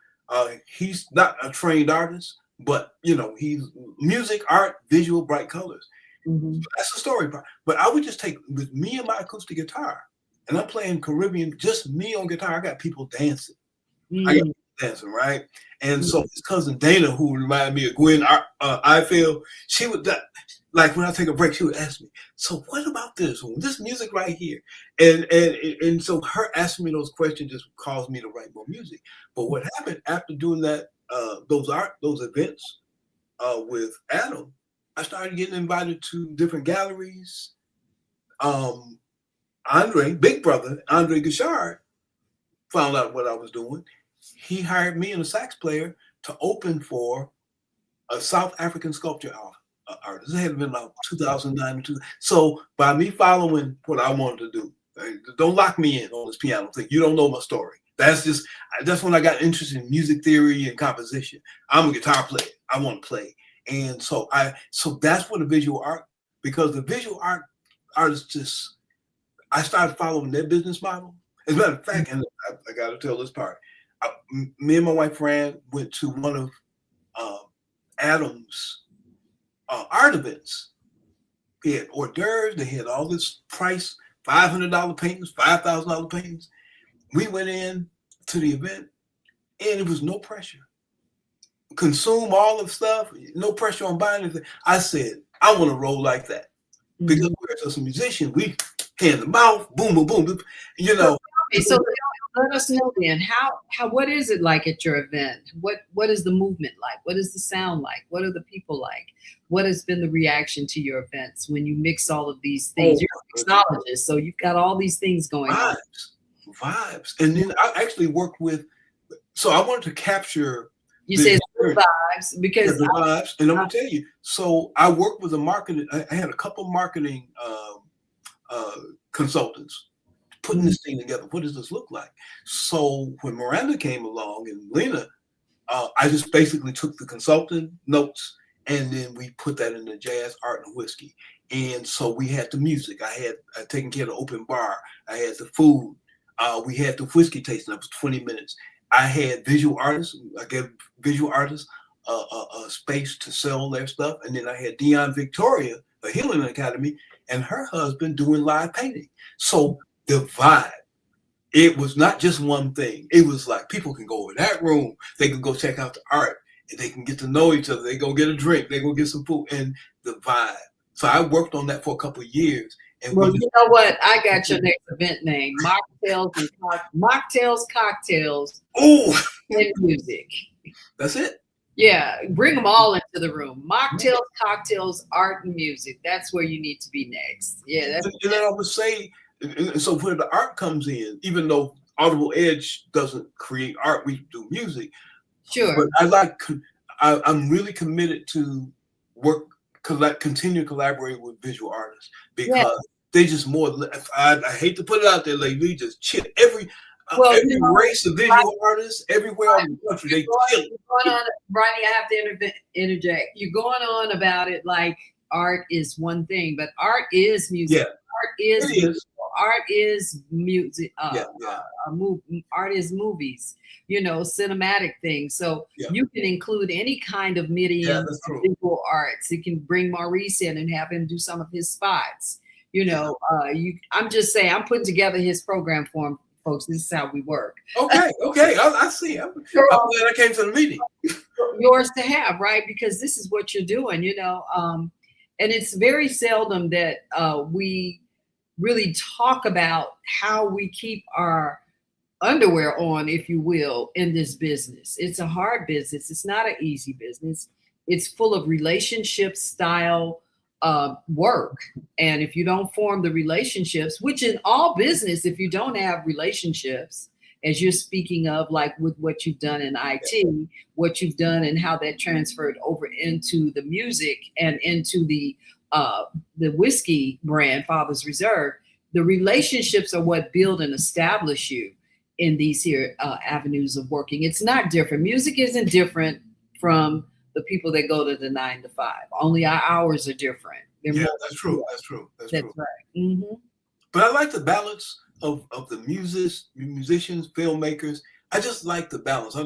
He's not a trained artist, but, you know, he's music, art, visual, bright colors. Mm-hmm. So that's the story part. But I would just take with me and my acoustic guitar, and I'm playing Caribbean, just me on guitar. I got people dancing. Mm-hmm. I got people dancing, right? And so his cousin Dana, who reminded me of Gwen Ifield, she would, like when I take a break, she would ask me, so what about this one? This music right here. And so her asking me those questions just caused me to write more music. But what happened after doing that, those events with Adam, I started getting invited to different galleries. Andre, big brother, Andre Gashard, found out what I was doing. He hired me and a sax player to open for a South African sculpture artist. It had been about 2009. So by me following what I wanted to do, don't lock me in on this piano thing. You don't know my story. That's when I got interested in music theory and composition. I'm a guitar player. I want to play. And so that's what the visual art, because the visual art artists I started following their business model. As a matter of fact, and I got to tell this part, me and my wife Fran went to one of Adam's art events. He had hors d'oeuvres, they had all this price, $500 paintings, $5,000 paintings. We went in to the event and it was no pressure. Consume all of stuff, no pressure on buying anything. I said, I want to roll like that. Because we're just a musician, we hand the mouth, boom, boom, boom, you know. Okay, so let us know then, how what is it like at your event? What is the movement like? What is the sound like? What are the people like? What has been the reaction to your events when you mix all of these things? You're a mixologist, so you've got all these things going on. Vibes. And then I actually worked with, so I wanted to capture. You said vibes because the vibes, and I'm gonna tell you. So I worked with a marketing. I had a couple marketing consultants putting this thing together. What does this look like? So when Miranda came along and Lena, I just basically took the consultant notes and then we put that in the jazz, art, and whiskey. And so we had the music. I had taken care of the open bar. I had the food. We had the whiskey tasting. That was 20 minutes. I had visual artists. I gave visual artists a space to sell their stuff. And then I had Dion Victoria, a Healing Academy, and her husband doing live painting. So the vibe, it was not just one thing. It was like people can go in that room. They can go check out the art and they can get to know each other. They go get a drink. They go get some food and the vibe. So I worked on that for a couple of years. And well, you know what? I got your next event name: Mocktails, Cocktails, oh, and Music. That's it. Yeah, bring them all into the room. Mocktails, cocktails, art, and music. That's where you need to be next. Yeah, And then I would say, and so where the art comes in, even though Audible Edge doesn't create art, we do music. sure. But I'm really committed to continue collaborating with visual artists Yeah. because they just more. I hate to put it out there, like we just chill Well, every race of visual artists everywhere in the country. They chill. You're going on, Rodney, I have to interject. You're going on about it like art is one thing, but art is music. Yeah, Art is it is. art is music. Yeah. Art is movies. Cinematic things. So Yeah. you can include any kind of Yeah, medium that's true. visual arts. You can bring Maurice in and have him do some of his spots. I'm just saying, I'm putting together his program for him, folks. This is how we work. Okay. I see. I'm glad I came to the meeting. Yours to have, right? Because this is what you're doing, and it's very seldom that we really talk about how we keep our underwear on, if you will, in this business. It's a hard business. It's not an easy business. It's full of relationship style work. And if you don't form the relationships, which in all business, if you don't have relationships, as you're speaking of, like with what you've done in IT, what you've done and how that transferred over into the music and into the whiskey brand, Father's Reserve, the relationships are what build and establish you in these here avenues of working. It's not different. Music isn't different from the people that go to the 9 to 5. Only our hours are different. Yeah, that's true. That's true. That's right. Mm-hmm. But I like the balance of the musicians, filmmakers. I just like the balance.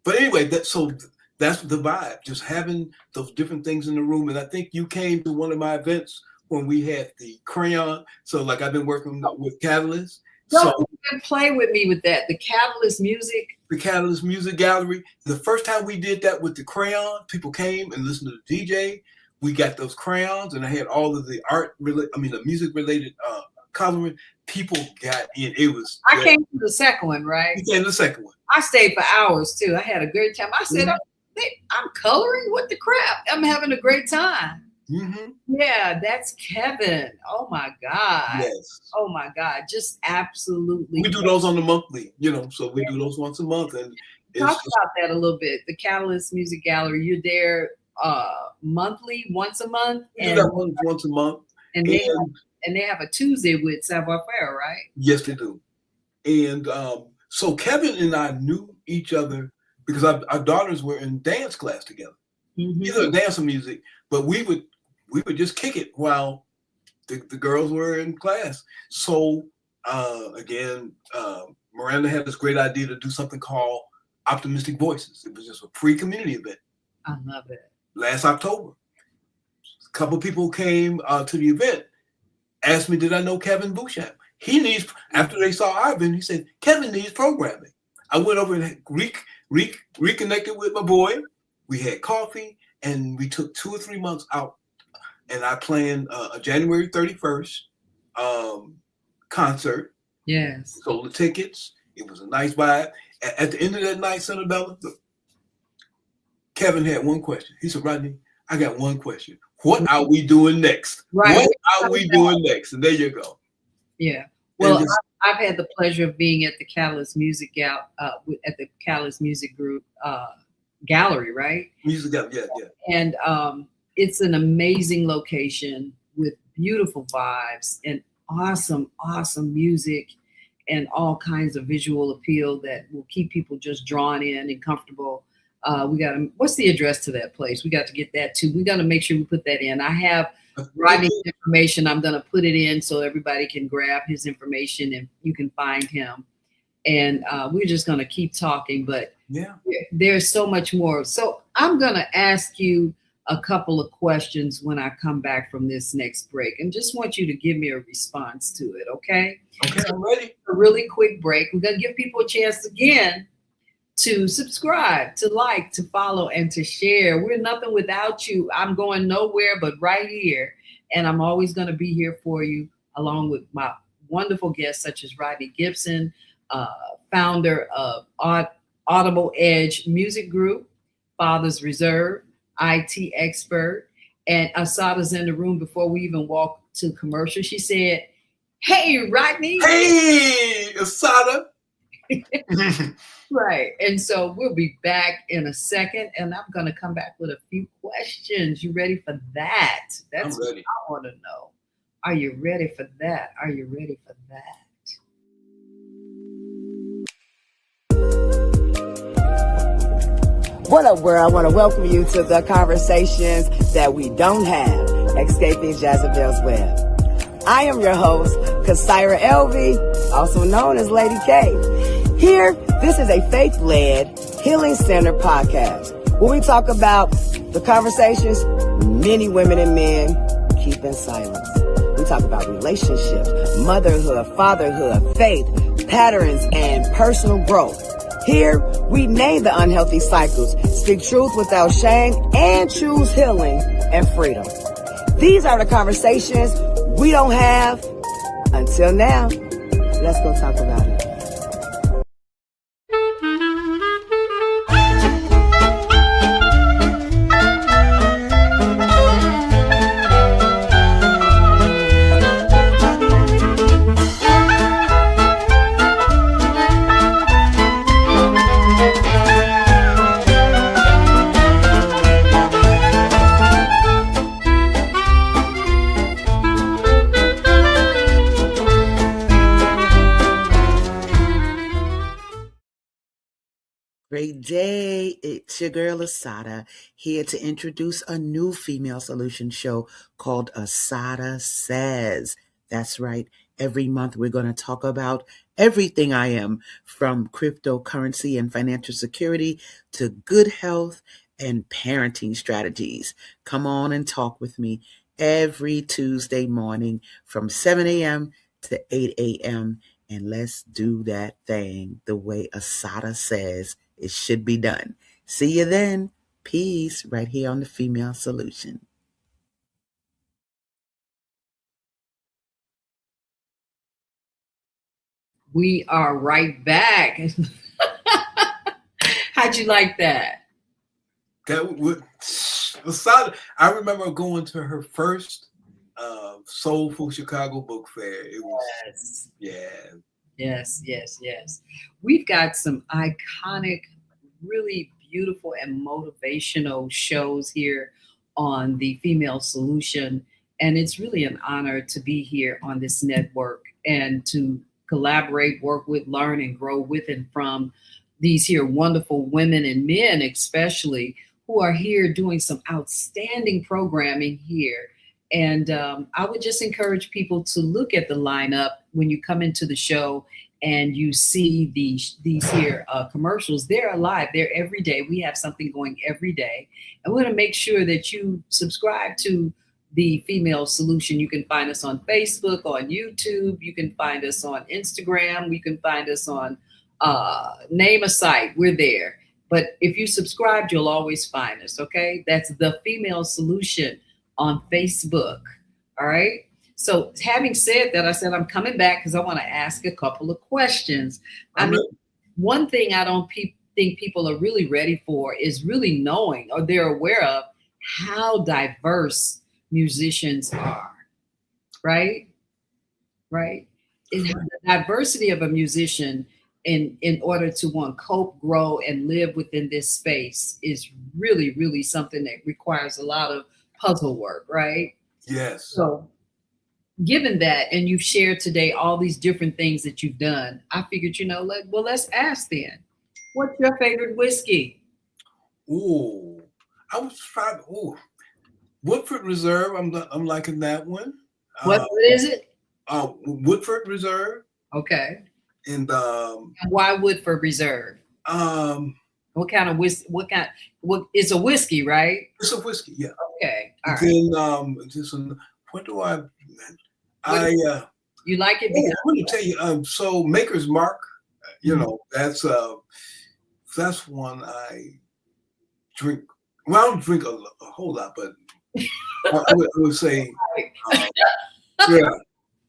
But anyway, that's the vibe. Just having those different things in the room. And I think you came to one of my events when we had the crayon. So like I've been working with Catalyst. Don't even play with me with that. The Catalyst Music. The Catalyst Music Gallery. The first time we did that with the crayon, people came and listened to the DJ. We got those crayons, and I had all of the the music related coloring. People got in. It was. I came to the second one, right? You came to the second one. I stayed for hours too. I had a great time. I said, I'm coloring. What the crap? I'm having a great time. Mm-hmm. Yeah, that's Kevin. Oh my God. Yes. Oh my God. Just absolutely. We do those on the monthly, so we do those once a month. And talk about that a little bit. The Catalyst Music Gallery. You're there monthly, once a month. We do that once a month. And they have a Tuesday with Savoir Faire, right? Yes, they do. And so Kevin and I knew each other because our daughters were in dance class together. Mm-hmm. Either dance or music, but we would just kick it while the girls were in class. So again, Miranda had this great idea to do something called Optimistic Voices. It was just a free community event. I love it. Last October, a couple people came to the event, asked me, did I know Kevin Boucham? After they saw our event, he said, Kevin needs programming. I went over and reconnected with my boy. We had coffee, and we took 2 or 3 months out, and I planned a January 31st concert. Yes. Sold the tickets. It was a nice vibe. At the end of that night, Senabella, Kevin had one question. He said, Rodney, I got one question. What are we doing next? Right. What are we doing next? And there you go. Yeah. Well, I've had the pleasure of being at the Catalyst Music at the Catalyst Music Group gallery, right? Music Gallery, yeah. And it's an amazing location with beautiful vibes and awesome music and all kinds of visual appeal that will keep people just drawn in and comfortable. What's the address to that place? We got to get that too. We got to make sure we put that in. I have Rodney's information. I'm going to put it in so everybody can grab his information and you can find him. And we're just going to keep talking, but yeah, there's so much more. So I'm going to ask you a couple of questions when I come back from this next break, and just want you to give me a response to it. Okay. Okay, I'm ready. A really quick break. We're going to give people a chance again to subscribe, to like, to follow, and to share. We're nothing without you. I'm going nowhere but right here. And I'm always going to be here for you, along with my wonderful guests, such as Rodney Gibson, founder of Audible Edge Music Group, Father's Reserve, IT expert. And Asada's in the room before we even walk to commercial. She said, "Hey, Rodney." Hey, Asada. Right. And so we'll be back in a second, and I'm going to come back with a few questions. You ready for that? That's I'm ready. what I want to know. Are you ready for that? Are you ready for that? What up, world? I want to welcome you to the conversations that we don't have, escaping Jezebel's web. I am your host, Kasyra Elvie, also known as Lady K. Here, this is a faith-led, healing-centered podcast where we talk about the conversations many women and men keep in silence. We talk about relationships, motherhood, fatherhood, faith, patterns, and personal growth. Here, we name the unhealthy cycles, speak truth without shame, and choose healing and freedom. These are the conversations we don't have until now. Let's go talk about it. Great day. It's your girl Asada here to introduce a new female solution show called Asada Says. That's right. Every month we're going to talk about everything I am, from cryptocurrency and financial security to good health and parenting strategies. Come on and talk with me every Tuesday morning from 7 a.m. to 8 a.m. And let's do that thing the way Asada says it should be done. See you then. Peace, right here on the Female Solution. We are right back. How'd you like that? That would Asada. I remember going to her first Soulful Chicago Book Fair. It was Yes. We've got some iconic, really beautiful and motivational shows here on the Female Solution. And it's really an honor to be here on this network and to collaborate, work with, learn, and grow with and from these here wonderful women and men, especially, who are here doing some outstanding programming here. And I would just encourage people to look at the lineup when you come into the show and you see these here commercials. They're alive. They're every day. We have something going every day. And we want to make sure that you subscribe to the Female Solution. You can find us on Facebook, on YouTube. You can find us on Instagram. You can find us on name a site. We're there. But if you subscribe, you'll always find us, okay? That's the Female Solution on Facebook. All right. So having said that, I said I'm coming back because I want to ask a couple of questions. I mean, one thing I don't think people are really ready for is really knowing, or they're aware of, how diverse musicians are. Right? And the diversity of a musician in order to cope, grow, and live within this space is really, really something that requires a lot of puzzle work, right? Yes. So given that, and you've shared today all these different things that you've done, I figured, let's ask then, what's your favorite whiskey? Ooh, I was trying. Ooh, Woodford Reserve. I'm liking that one. What is it? Woodford Reserve. Okay. And why Woodford Reserve? What kind of whiskey? What it's a whiskey, right? It's a whiskey, yeah. Okay. All right. Then what do you like it? Because let me tell you. So Maker's Mark, that's one I drink. Well, I don't drink a whole lot, but I would say, yeah.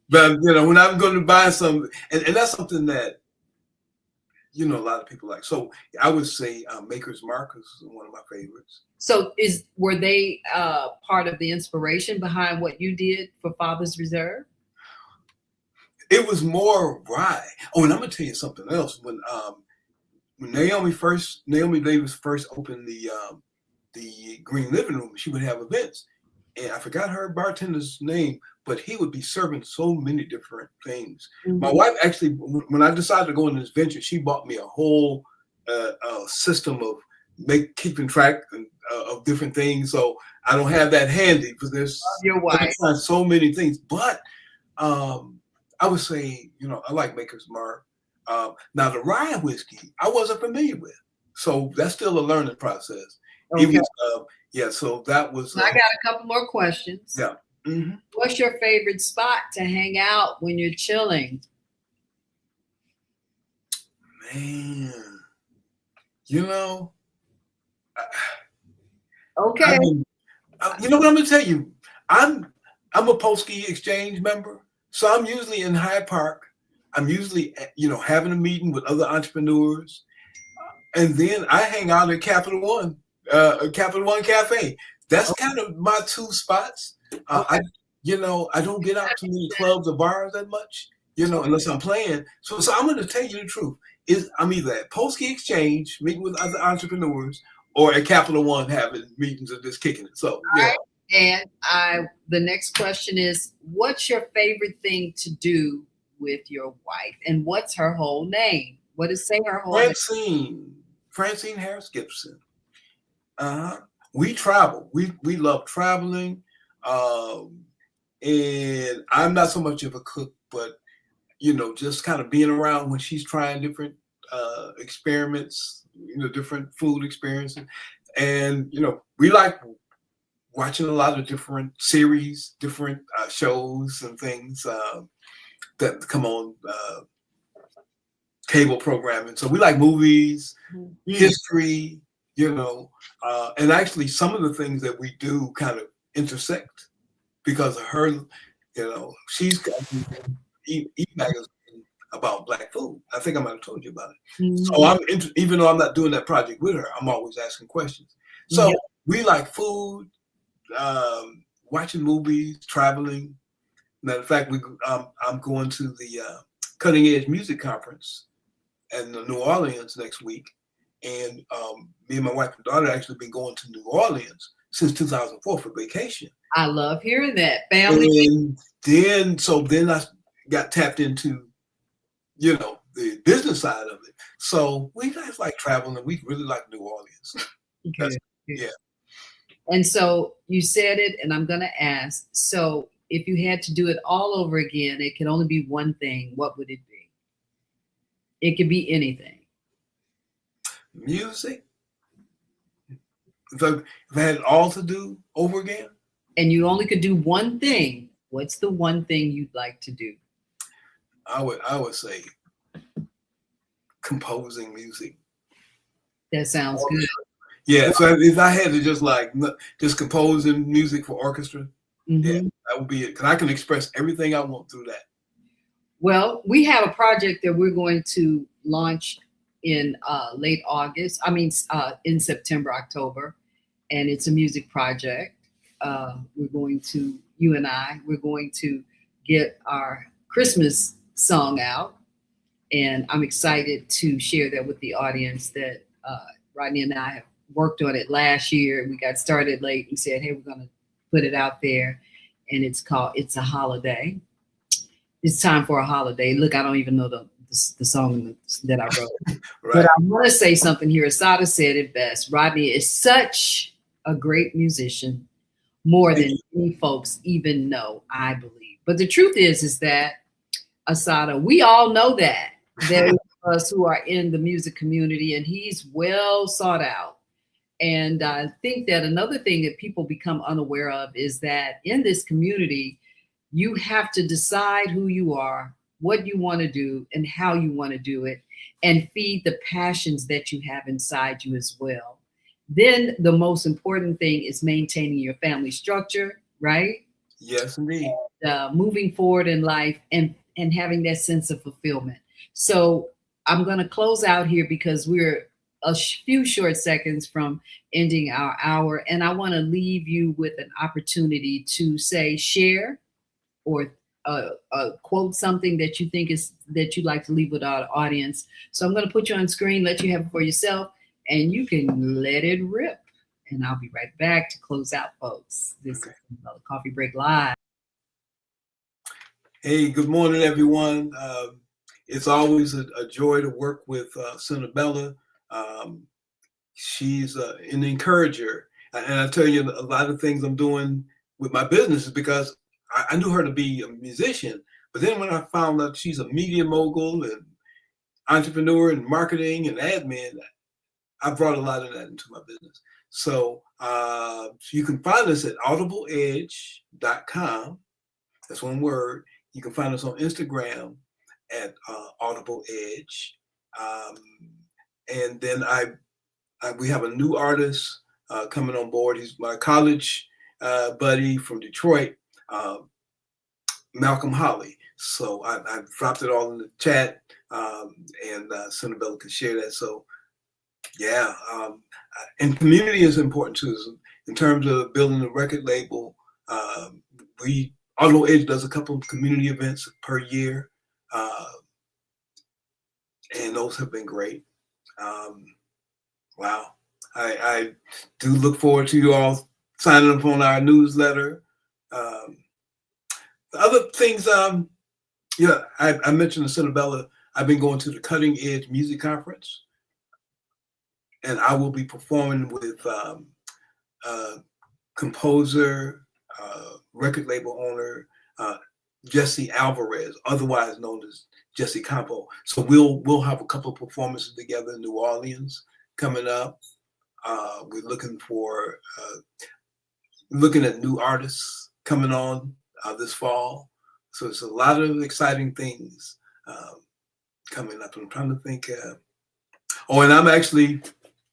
But when I'm going to buy some, and that's something that a lot of people like. So I would say Maker's Mark is one of my favorites. So were they part of the inspiration behind what you did for Father's Reserve? It was more rye. Oh, and I'm gonna tell you something else. When Naomi Davis first opened the Green Living Room, she would have events, and I forgot her bartender's name, but he would be serving so many different things. Mm-hmm. My wife actually, when I decided to go into this venture, she bought me a whole system of keeping track of different things. So I don't have that handy because there's so many things. But I would say, I like Maker's Mark. Now the rye whiskey, I wasn't familiar with, so that's still a learning process. Okay. So that was. I got a couple more questions. Yeah. Mm-hmm. What's your favorite spot to hang out when you're chilling? Man, okay. You know what I'm gonna tell you? I'm a Polsky Exchange member, so I'm usually in Hyde Park. I'm usually, having a meeting with other entrepreneurs, and then I hang out at Capital One Cafe. That's kind of my two spots. I don't get out to many clubs or bars that much, unless I'm playing. So I'm going to tell you the truth. I'm either at Polsky Exchange, meeting with other entrepreneurs, or at Capital One having meetings or just kicking it. So, yeah. Right. And the next question is, what's your favorite thing to do with your wife, and what's her whole name? What is her whole name? Francine Harris Gibson. We travel. We love traveling. And I'm not so much of a cook, but just kind of being around when she's trying different experiments, different food experiences. And we like watching a lot of different series, different shows and things that come on cable programming. So we like movies, history, and actually some of the things that we do kind of intersect because of her. She's got Eat magazine about Black food. I think I might have told you about it. Mm-hmm. So even though I'm not doing that project with her, I'm always asking questions. So we like food, watching movies, traveling. Matter of fact, I'm going to the Cutting Edge Music Conference in New Orleans next week, and me and my wife and daughter actually been going to New Orleans since 2004 for vacation. I love hearing that, family. And then I got tapped into, the business side of it. So we guys like traveling, and we really like New Orleans. Okay. Yeah. And so you said it, and I'm going to ask. So if you had to do it all over again, it could only be one thing. What would it be? It could be anything. Music. If I had it all to do over again. And you only could do one thing. What's the one thing you'd like to do? I would say composing music. That sounds good. Yeah. So if I had to just composing music for orchestra, yeah, that would be it. Because I can express everything I want through that. Well, we have a project that we're going to launch in late August. In September, October, and it's a music project. We're going to get our Christmas song out, and I'm excited to share that with the audience. That Rodney and I have worked on it last year. We got started late and said, hey, we're going to put it out there, and it's called It's a Holiday. It's time for a holiday. Look, I don't even know the song that I wrote. Right. But I want to say something here. Asada said it best. Rodney is such a great musician, more than many folks even know, I believe. But the truth is that, Asada, we all know that. There are us who are in the music community, and he's well sought out. And I think that another thing that people become unaware of is that in this community, you have to decide who you are, what you want to do, and how you want to do it, and feed the passions that you have inside you as well. Then the most important thing is maintaining your family structure, right? Yes, indeed. And, moving forward in life and having that sense of fulfillment. So I'm going to close out here because we're a few short seconds from ending our hour. And I want to leave you with an opportunity to say, share, or quote something that you think is that you'd like to leave with our audience. So I'm going to put you on screen, let you have it for yourself, and you can let it rip. And I'll be right back to close out, folks. This is another Coffee Break Live. Hey, good morning, everyone. It's always a joy to work with Senabella. She's an encourager. And I tell you, a lot of things I'm doing with my business is because I knew her to be a musician. But then when I found out she's a media mogul and entrepreneur and marketing and admin, I brought a lot of that into my business. So you can find us at audibleedge.com. That's one word. You can find us on Instagram at Audible Edge. And then we have a new artist coming on board. He's my college buddy from Detroit, Malcolm Holly. So I dropped it all in the chat, and Senabella can share that. So yeah, and community is important too. In terms of building a record label, Audible Edge does a couple of community events per year, and those have been great. Wow. I do look forward to you all signing up on our newsletter. The other things, I mentioned to Senabella, I've been going to the Cutting Edge Music Conference, and I will be performing with composer, record label owner, Jesse Alvarez, otherwise known as Jesse Campo. So we'll have a couple of performances together in New Orleans coming up. We're looking at new artists coming on this fall. So it's a lot of exciting things coming up. I'm trying to think. And I'm actually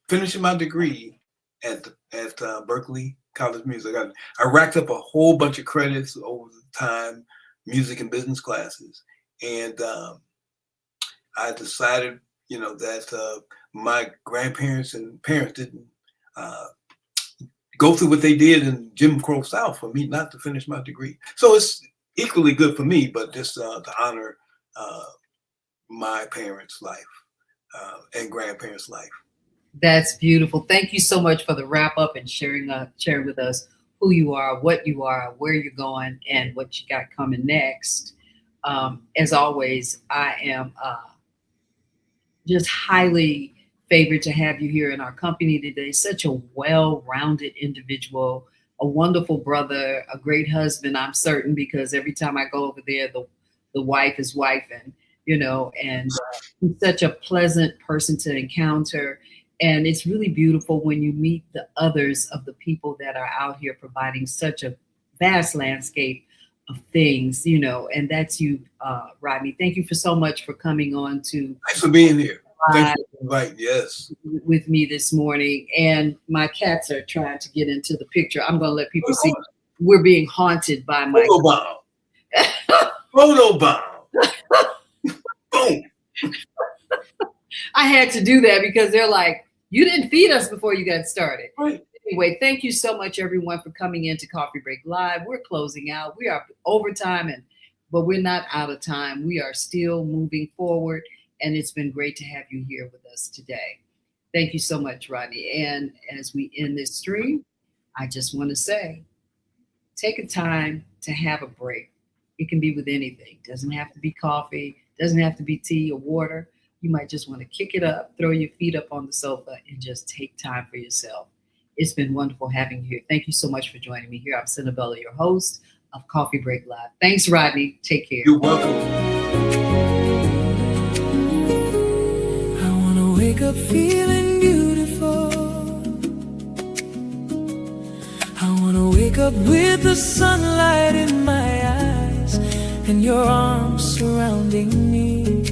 finishing my degree at Berklee College of Music. I racked up a whole bunch of credits over the time, music and business classes, and I decided, that my grandparents and parents didn't go through what they did in Jim Crow South for me not to finish my degree. So it's equally good for me, but just to honor my parents' life and grandparents' life. That's beautiful. Thank you so much for the wrap up and sharing with us who you are, what you are, where you're going, and what you got coming next. As always, I am just highly favored to have you here in our company today. Such a well-rounded individual, a wonderful brother, a great husband, I'm certain, because every time I go over there, the wife is wifing, and he's such a pleasant person to encounter. And it's really beautiful when you meet the others of the people that are out here providing such a vast landscape of things, and that's you, Rodney. Thank you so much for coming on to. Thanks for being here. Thanks for inviting. Yes. With me this morning. And my cats are trying to get into the picture. I'm going to let people see we're being haunted by my photo bomb. Boom. I had to do that because they're like, you didn't feed us before you got started. Right. Anyway, thank you so much, everyone, for coming into Coffee Break Live. We're closing out. We are overtime, but we're not out of time. We are still moving forward, and it's been great to have you here with us today. Thank you so much, Rodney. And as we end this stream, I just want to say, take a time to have a break. It can be with anything. It doesn't have to be coffee. It doesn't have to be tea or water. You might just want to kick it up, throw your feet up on the sofa, and just take time for yourself. It's been wonderful having you here. Thank you so much for joining me here. I'm Senabella, your host of Coffee Break Live. Thanks, Rodney. Take care. You're welcome. I want to wake up feeling beautiful. I want to wake up with the sunlight in my eyes and your arms surrounding me.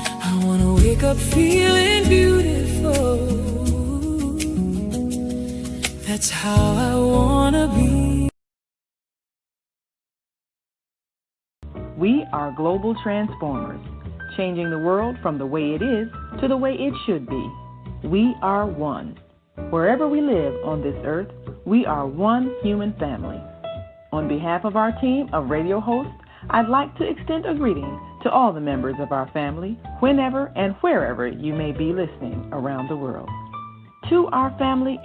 I want to wake up feeling beautiful. That's how I wanna be. We are global transformers, changing the world from the way it is to the way it should be. We are one. Wherever we live on this earth, we are one human family. On behalf of our team of radio hosts, I'd like to extend a greeting to all the members of our family, whenever and wherever you may be listening around the world. To our family